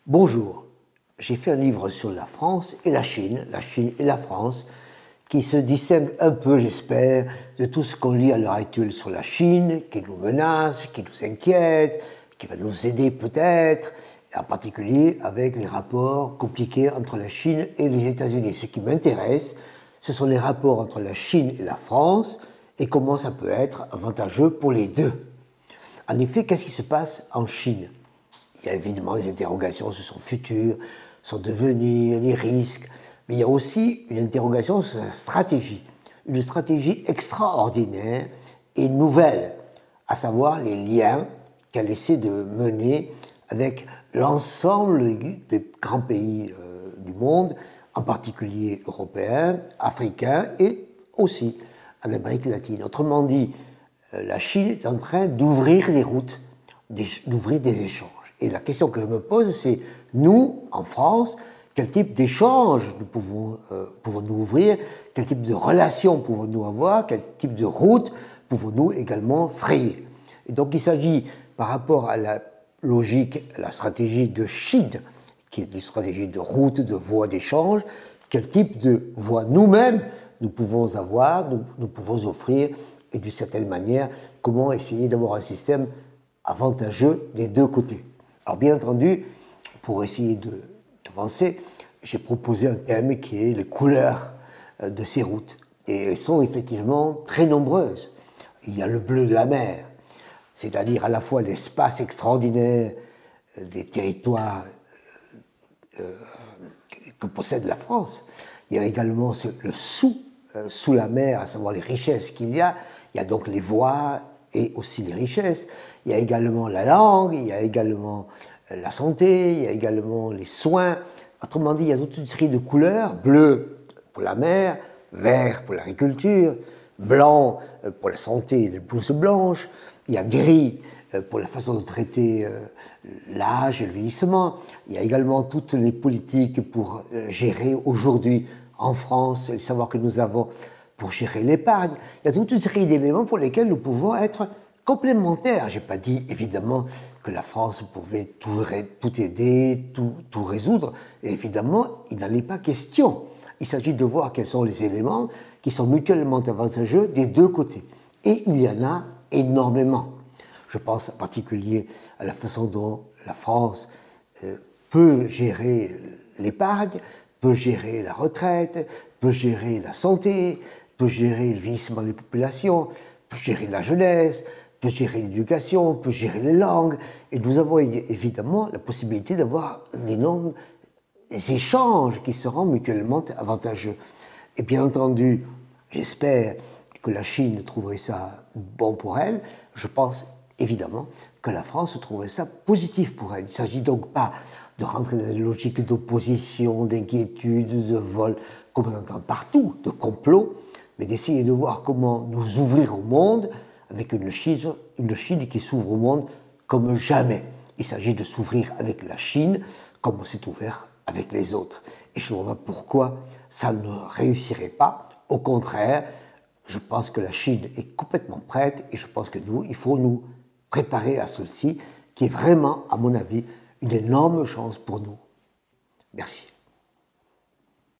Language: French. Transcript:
Bonjour, j'ai fait un livre sur la France et la Chine et la France, qui se distingue un peu, j'espère, de tout ce qu'on lit à l'heure actuelle sur la Chine, qui nous menace, qui nous inquiète, qui va nous aider peut-être, en particulier avec les rapports compliqués entre la Chine et les États-Unis. Ce qui m'intéresse, ce sont les rapports entre la Chine et la France et comment ça peut être avantageux pour les deux. En effet, qu'est-ce qui se passe en Chine ? Il y a évidemment des interrogations sur son futur, son devenir, les risques, mais il y a aussi une interrogation sur sa stratégie, une stratégie extraordinaire et nouvelle, à savoir les liens qu'elle essaie de mener avec l'ensemble des grands pays du monde, en particulier européens, africains et aussi en Amérique latine. Autrement dit, la Chine est en train d'ouvrir des routes, d'ouvrir des échanges. Et la question que je me pose, c'est, nous, en France, quel type d'échanges nous pouvons-nous ouvrir, quel type de relations pouvons-nous avoir, quel type de route pouvons-nous également frayer. Et donc il s'agit, par rapport à la logique, à la stratégie de Chine, qui est une stratégie de route, de voie d'échange, quel type de voie nous-mêmes nous pouvons avoir, nous pouvons offrir, et d'une certaine manière, comment essayer d'avoir un système avantageux des deux côtés. Alors bien entendu, pour essayer d'avancer, j'ai proposé un thème qui est les couleurs de ces routes. Et elles sont effectivement très nombreuses. Il y a le bleu de la mer, c'est-à-dire à la fois l'espace extraordinaire des territoires que possède la France. Il y a également le sous la mer, à savoir les richesses qu'il y a. Il y a donc les voies et aussi les richesses. Il y a également la langue, il y a également la santé, il y a également les soins. Autrement dit, il y a toute une série de couleurs, bleu pour la mer, vert pour l'agriculture, blanc pour la santé et les blouses blanches, il y a gris pour la façon de traiter l'âge et le vieillissement. Il y a également toutes les politiques pour gérer aujourd'hui en France les savoirs que nous avons pour gérer l'épargne. Il y a toute une série d'éléments pour lesquels nous pouvons être complémentaires. Je n'ai pas dit évidemment que la France pouvait tout aider, tout résoudre. Et évidemment, il n'en est pas question. Il s'agit de voir quels sont les éléments qui sont mutuellement avantageux des deux côtés. Et il y en a énormément. Je pense en particulier à la façon dont la France peut gérer l'épargne, peut gérer la retraite, peut gérer la santé, peut gérer le vieillissement des populations, peut gérer la jeunesse, peut gérer l'éducation, peut gérer les langues. Et nous avons évidemment la possibilité d'avoir d'énormes échanges qui seront mutuellement avantageux. Et bien entendu, j'espère que la Chine trouverait ça bon pour elle. Je pense évidemment que la France trouverait ça positif pour elle. Il ne s'agit donc pas de rentrer dans une logique d'opposition, d'inquiétude, de vol, comme on entend partout, de complot, mais d'essayer de voir comment nous ouvrir au monde avec une Chine qui s'ouvre au monde comme jamais. Il s'agit de s'ouvrir avec la Chine comme on s'est ouvert avec les autres. Et je ne vois pas pourquoi ça ne réussirait pas. Au contraire, je pense que la Chine est complètement prête et je pense que nous, il faut nous préparer à ceci, qui est vraiment, à mon avis, une énorme chance pour nous. Merci.